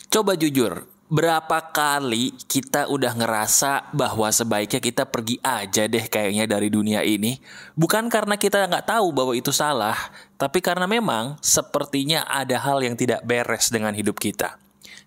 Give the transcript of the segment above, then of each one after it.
Coba jujur, berapa kali kita udah ngerasa bahwa sebaiknya kita pergi aja deh kayaknya dari dunia ini? Bukan karena kita nggak tahu bahwa itu salah, tapi karena memang sepertinya ada hal yang tidak beres dengan hidup kita.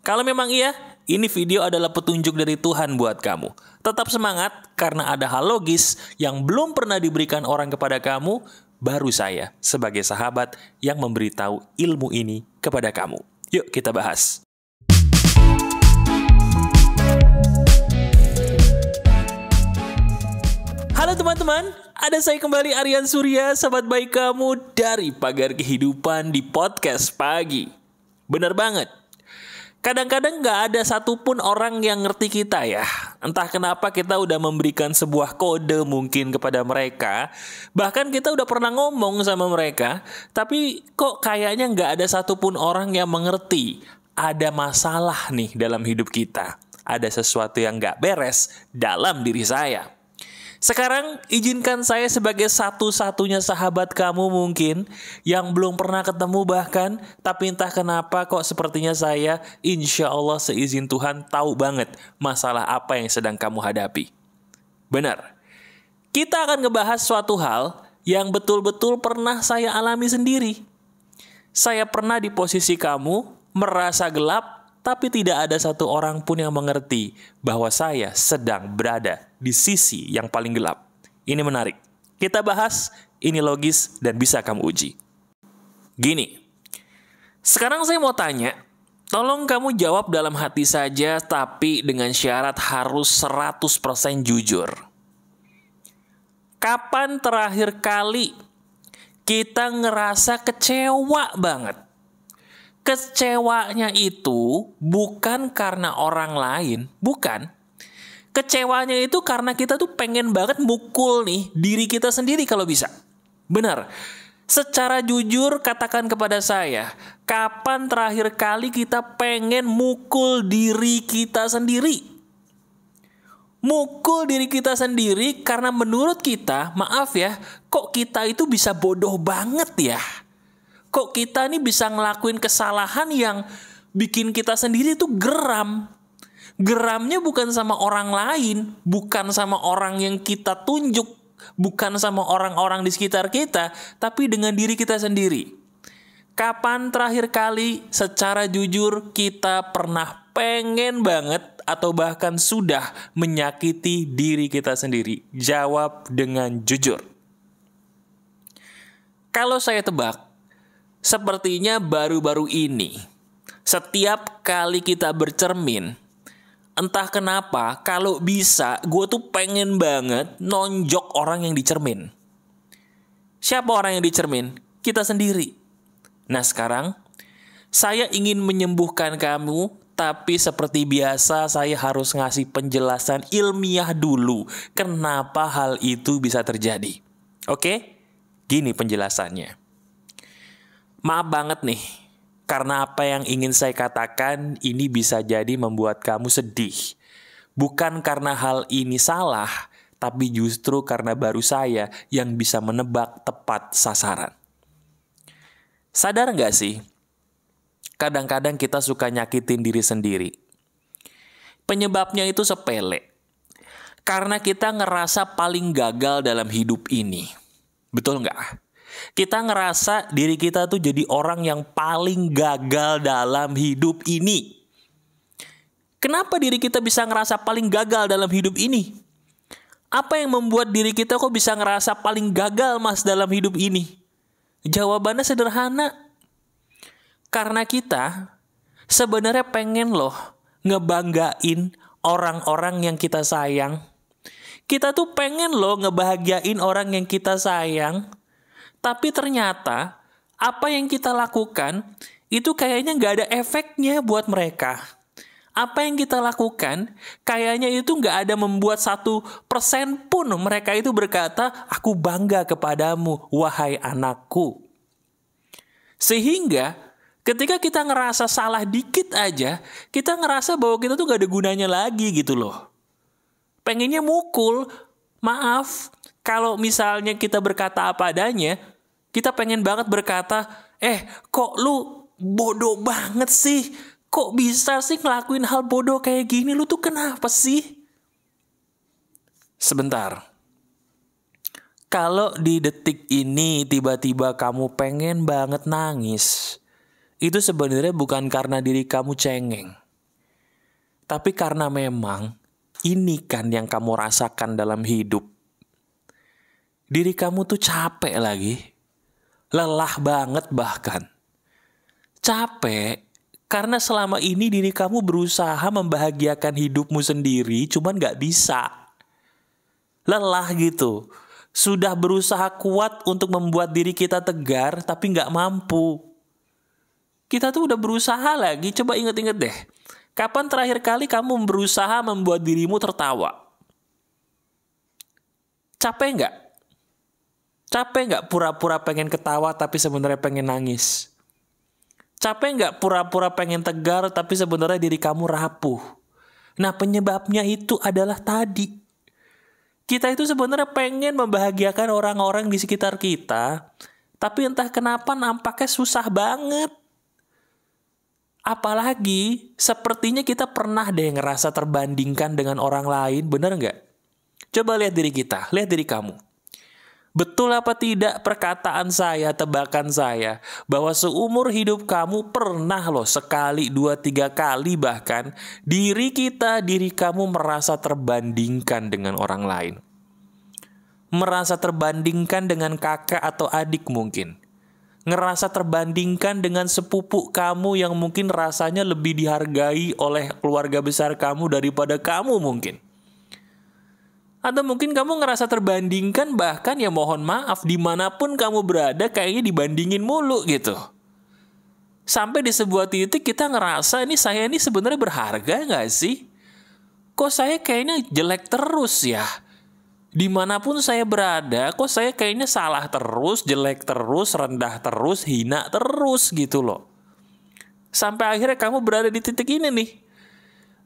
Kalau memang iya, ini video adalah petunjuk dari Tuhan buat kamu. Tetap semangat karena ada hal logis yang belum pernah diberikan orang kepada kamu, baru saya sebagai sahabat yang memberitahu ilmu ini kepada kamu. Yuk kita bahas. Halo teman-teman, ada saya kembali Aryan Surya, sahabat baik kamu dari Pagar Kehidupan di Podcast Pagi. Bener banget, kadang-kadang gak ada satupun orang yang ngerti kita ya. Entah kenapa kita udah memberikan sebuah kode mungkin kepada mereka. Bahkan kita udah pernah ngomong sama mereka, tapi kok kayaknya gak ada satupun orang yang mengerti. Ada masalah nih dalam hidup kita. Ada sesuatu yang gak beres dalam diri saya. Sekarang izinkan saya sebagai satu-satunya sahabat kamu mungkin yang belum pernah ketemu bahkan, tapi entah kenapa kok sepertinya saya insya Allah seizin Tuhan tahu banget masalah apa yang sedang kamu hadapi. Benar, kita akan ngebahas suatu hal yang betul-betul pernah saya alami sendiri. Saya pernah di posisi kamu, merasa gelap, tapi tidak ada satu orang pun yang mengerti bahwa saya sedang berada di sisi yang paling gelap. Ini menarik. Kita bahas, ini logis dan bisa kamu uji. Gini, sekarang saya mau tanya, tolong kamu jawab dalam hati saja tapi dengan syarat harus 100% jujur. Kapan terakhir kali kita ngerasa kecewa banget? Kecewanya itu bukan karena orang lain, bukan. Kecewanya itu karena kita tuh pengen banget mukul nih diri kita sendiri kalau bisa. Benar. Secara jujur katakan kepada saya, kapan terakhir kali kita pengen mukul diri kita sendiri? Mukul diri kita sendiri karena menurut kita, maaf ya, kok kita itu bisa bodoh banget ya? Kok kita nih bisa ngelakuin kesalahan yang bikin kita sendiri tuh geram. Geramnya bukan sama orang lain, bukan sama orang yang kita tunjuk, bukan sama orang-orang di sekitar kita, tapi dengan diri kita sendiri. Kapan terakhir kali secara jujur kita pernah pengen banget atau bahkan sudah menyakiti diri kita sendiri? Jawab dengan jujur. Kalau saya tebak, sepertinya baru-baru ini, setiap kali kita bercermin, entah kenapa kalau bisa gue tuh pengen banget nonjok orang yang dicermin. Siapa orang yang dicermin? Kita sendiri. Nah sekarang, saya ingin menyembuhkan kamu, tapi seperti biasa saya harus ngasih penjelasan ilmiah dulu kenapa hal itu bisa terjadi. Oke? Gini penjelasannya. Maaf banget nih, karena apa yang ingin saya katakan ini bisa jadi membuat kamu sedih. Bukan karena hal ini salah, tapi justru karena baru saya yang bisa menebak tepat sasaran. Sadar nggak sih? Kadang-kadang kita suka nyakitin diri sendiri. Penyebabnya itu sepele. Karena kita ngerasa paling gagal dalam hidup ini. Betul nggak? Kita ngerasa diri kita tuh jadi orang yang paling gagal dalam hidup ini. Kenapa diri kita bisa ngerasa paling gagal dalam hidup ini? Apa yang membuat diri kita kok bisa ngerasa paling gagal mas dalam hidup ini? Jawabannya sederhana. Karena kita sebenarnya pengen loh ngebanggain orang-orang yang kita sayang. Kita tuh pengen loh ngebahagiain orang yang kita sayang. Tapi ternyata apa yang kita lakukan itu kayaknya gak ada efeknya buat mereka. Apa yang kita lakukan kayaknya itu gak ada membuat 1% pun mereka itu berkata, aku bangga kepadamu, wahai anakku. Sehingga ketika kita ngerasa salah dikit aja, kita ngerasa bahwa kita tuh gak ada gunanya lagi gitu loh. Pengennya mukul, maaf. Kalau misalnya kita berkata apa adanya, kita pengen banget berkata, kok lu bodoh banget sih? Kok bisa sih ngelakuin hal bodoh kayak gini? Lu tuh kenapa sih? Sebentar. Kalau di detik ini tiba-tiba kamu pengen banget nangis, itu sebenarnya bukan karena diri kamu cengeng. Tapi karena memang ini kan yang kamu rasakan dalam hidup. Diri kamu tuh capek lagi. Lelah banget bahkan. Capek karena selama ini diri kamu berusaha membahagiakan hidupmu sendiri, cuman gak bisa. Lelah gitu. Sudah berusaha kuat untuk membuat diri kita tegar, tapi gak mampu. Kita tuh udah berusaha lagi, coba inget-inget deh. Kapan terakhir kali kamu berusaha membuat dirimu tertawa? Capek nggak? Capek nggak pura-pura pengen ketawa tapi sebenarnya pengen nangis? Capek nggak pura-pura pengen tegar tapi sebenarnya diri kamu rapuh? Nah, penyebabnya itu adalah tadi. Kita itu sebenarnya pengen membahagiakan orang-orang di sekitar kita, tapi entah kenapa nampaknya susah banget. Apalagi sepertinya kita pernah deh ngerasa terbandingkan dengan orang lain, bener nggak? Coba lihat diri kita, lihat diri kamu. Betul apa tidak perkataan saya, tebakan saya, bahwa seumur hidup kamu pernah loh sekali, 2, 3 kali bahkan, diri kamu merasa terbandingkan dengan orang lain. Merasa terbandingkan dengan kakak atau adik mungkin. Ngerasa terbandingkan dengan sepupu kamu yang mungkin rasanya lebih dihargai oleh keluarga besar kamu daripada kamu mungkin. Atau mungkin kamu ngerasa terbandingkan bahkan ya mohon maaf dimanapun kamu berada kayaknya dibandingin mulu gitu. Sampai di sebuah titik kita ngerasa saya ini sebenarnya berharga gak sih? Kok saya kayaknya jelek terus ya? Dimanapun saya berada, kok saya kayaknya salah terus, jelek terus, rendah terus, hina terus gitu loh. Sampai akhirnya kamu berada di titik ini nih.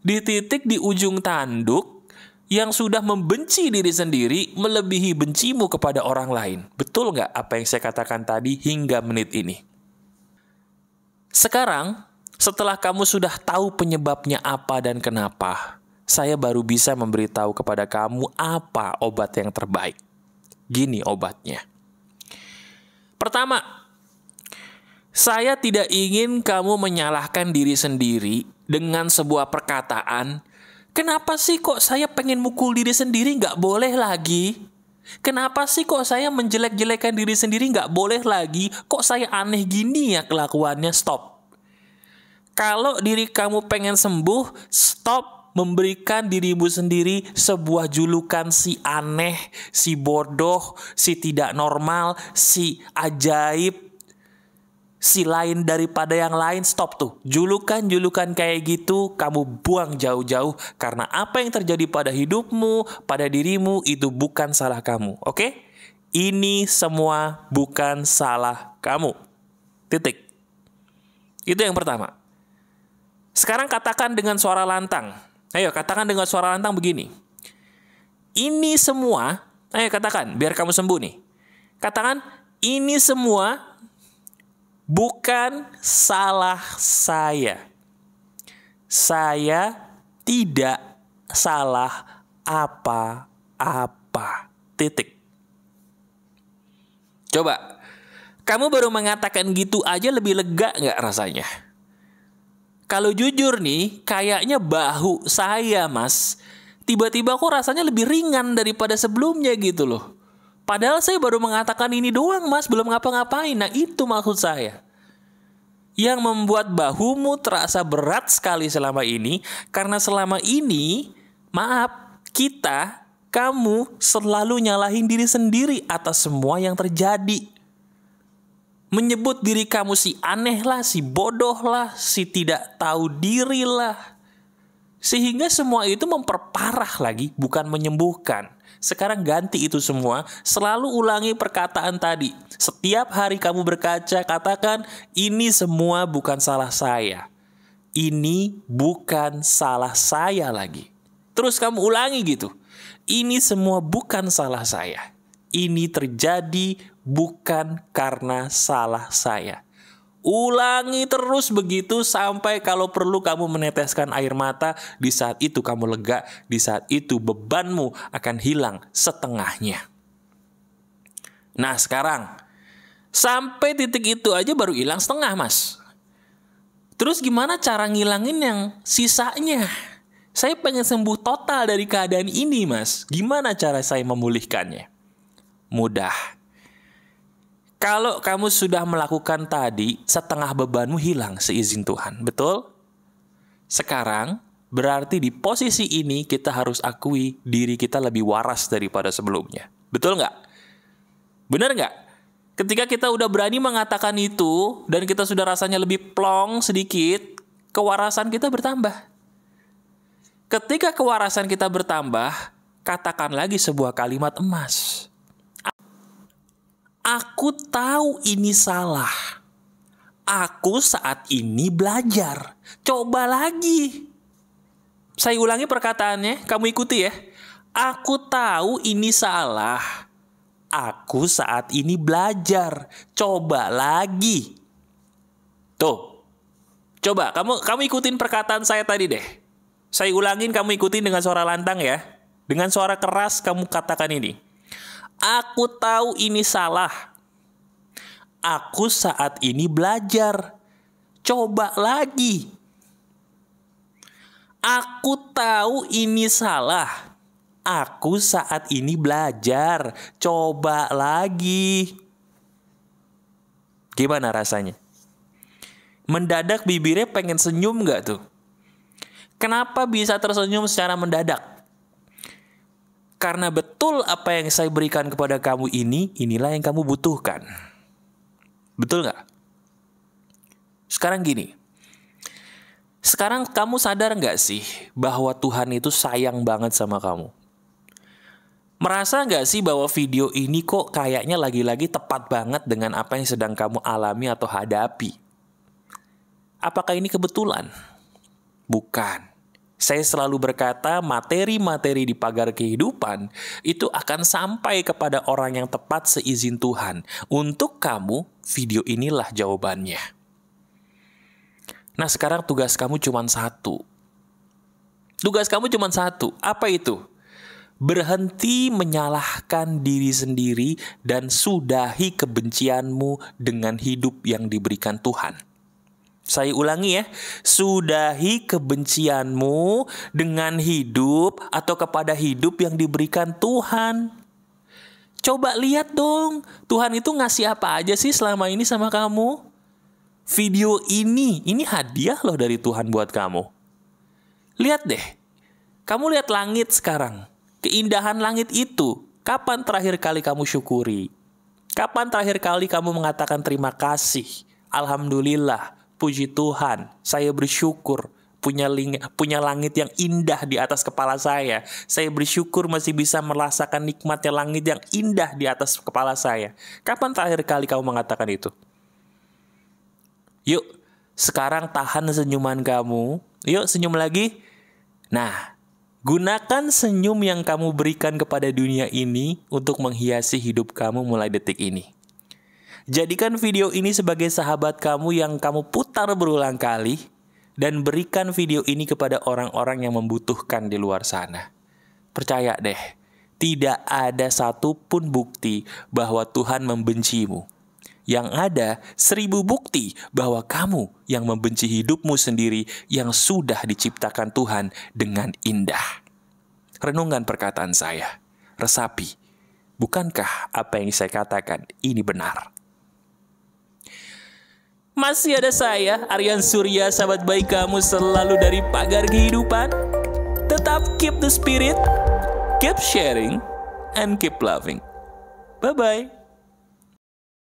Di titik di ujung tanduk yang sudah membenci diri sendiri melebihi bencimu kepada orang lain. Betul nggak apa yang saya katakan tadi hingga menit ini? Sekarang, setelah kamu sudah tahu penyebabnya apa dan kenapa, saya baru bisa memberitahu kepada kamu apa obat yang terbaik. Gini obatnya. Pertama, saya tidak ingin kamu menyalahkan diri sendiri dengan sebuah perkataan, kenapa sih kok saya pengen mukul diri sendiri nggak boleh lagi? Kenapa sih kok saya menjelek-jelekan diri sendiri nggak boleh lagi? Kok saya aneh gini ya kelakuannya? Stop. Kalau diri kamu pengen sembuh, stop memberikan dirimu sendiri sebuah julukan si aneh, si bodoh, si tidak normal, si ajaib, si lain daripada yang lain. Stop tuh. Julukan-julukan kayak gitu kamu buang jauh-jauh, karena apa yang terjadi pada hidupmu, pada dirimu itu bukan salah kamu. Oke? Ini semua bukan salah kamu. Titik. Itu yang pertama. Sekarang katakan dengan suara lantang. Ayo katakan dengan suara lantang begini. Ini semua, ayo katakan biar kamu sembuh nih. Katakan ini semua bukan salah saya. Saya tidak salah apa-apa. Titik. Coba, kamu baru mengatakan gitu aja lebih lega nggak rasanya? Kalau jujur nih, kayaknya bahu saya, Mas, tiba-tiba kok rasanya lebih ringan daripada sebelumnya gitu loh. Padahal saya baru mengatakan ini doang, Mas, belum ngapa-ngapain. Nah, itu maksud saya. Yang membuat bahumu terasa berat sekali selama ini, karena selama ini, maaf, kamu selalu nyalahin diri sendiri atas semua yang terjadi. Menyebut diri kamu si aneh lah, si bodoh lah, si tidak tahu diri lah. Sehingga semua itu memperparah lagi, bukan menyembuhkan. Sekarang ganti itu semua, selalu ulangi perkataan tadi. Setiap hari kamu berkaca, katakan, ini semua bukan salah saya. Ini bukan salah saya lagi. Terus kamu ulangi gitu. Ini semua bukan salah saya. Ini terjadi bukan karena salah saya. Ulangi terus begitu sampai kalau perlu kamu meneteskan air mata. Di saat itu kamu lega, di saat itu bebanmu akan hilang setengahnya. Nah sekarang, sampai titik itu aja baru hilang setengah, Mas. Terus gimana cara ngilangin yang sisanya? Saya pengen sembuh total dari keadaan ini, Mas. Gimana cara saya memulihkannya? Mudah. Kalau kamu sudah melakukan tadi, setengah bebanmu hilang seizin Tuhan. Betul? Sekarang, berarti di posisi ini kita harus akui diri kita lebih waras daripada sebelumnya. Betul nggak? Benar nggak? Ketika kita udah berani mengatakan itu, dan kita sudah rasanya lebih plong sedikit, kewarasan kita bertambah. Ketika kewarasan kita bertambah, katakan lagi sebuah kalimat emas. Aku tahu ini salah. Aku saat ini belajar. Coba lagi. Saya ulangi perkataannya, kamu ikuti ya. Aku tahu ini salah. Aku saat ini belajar. Coba lagi. Tuh. Coba, kamu ikutin perkataan saya tadi deh. Saya ulangin, kamu ikutin dengan suara lantang ya. Dengan suara keras kamu katakan ini. Aku tahu ini salah. Aku saat ini belajar. Coba lagi. Aku tahu ini salah. Aku saat ini belajar. Coba lagi. Gimana rasanya? Mendadak bibirnya pengen senyum gak tuh? Kenapa bisa tersenyum secara mendadak? Karena betul apa yang saya berikan kepada kamu ini, inilah yang kamu butuhkan. Betul nggak? Sekarang gini. Sekarang kamu sadar nggak sih bahwa Tuhan itu sayang banget sama kamu? Merasa nggak sih bahwa video ini kok kayaknya lagi-lagi tepat banget dengan apa yang sedang kamu alami atau hadapi? Apakah ini kebetulan? Bukan. Saya selalu berkata materi-materi di pagar kehidupan itu akan sampai kepada orang yang tepat seizin Tuhan. Untuk kamu, video inilah jawabannya. Nah sekarang tugas kamu cuma satu. Tugas kamu cuma satu. Apa itu? Berhenti menyalahkan diri sendiri dan sudahi kebencianmu dengan hidup yang diberikan Tuhan. Saya ulangi ya, sudahi kebencianmu dengan hidup atau kepada hidup yang diberikan Tuhan. Coba lihat dong, Tuhan itu ngasih apa aja sih selama ini sama kamu? Video ini hadiah loh dari Tuhan buat kamu. Lihat deh, kamu lihat langit sekarang. Keindahan langit itu, kapan terakhir kali kamu syukuri? Kapan terakhir kali kamu mengatakan terima kasih? Alhamdulillah. Puji Tuhan, saya bersyukur punya langit yang indah di atas kepala saya. Saya bersyukur masih bisa merasakan nikmatnya langit yang indah di atas kepala saya. Kapan terakhir kali kamu mengatakan itu? Yuk, sekarang tahan senyuman kamu. Yuk, senyum lagi. Nah, gunakan senyum yang kamu berikan kepada dunia ini untuk menghiasi hidup kamu mulai detik ini. Jadikan video ini sebagai sahabat kamu yang kamu putar berulang kali dan berikan video ini kepada orang-orang yang membutuhkan di luar sana. Percaya deh, tidak ada satupun bukti bahwa Tuhan membencimu. Yang ada 1000 bukti bahwa kamu yang membenci hidupmu sendiri yang sudah diciptakan Tuhan dengan indah. Renungkan perkataan saya, resapi, bukankah apa yang saya katakan ini benar? Masih ada saya, Aryan Surya, sahabat baik kamu selalu dari pagar kehidupan. Tetap keep the spirit, keep sharing, and keep loving. Bye-bye.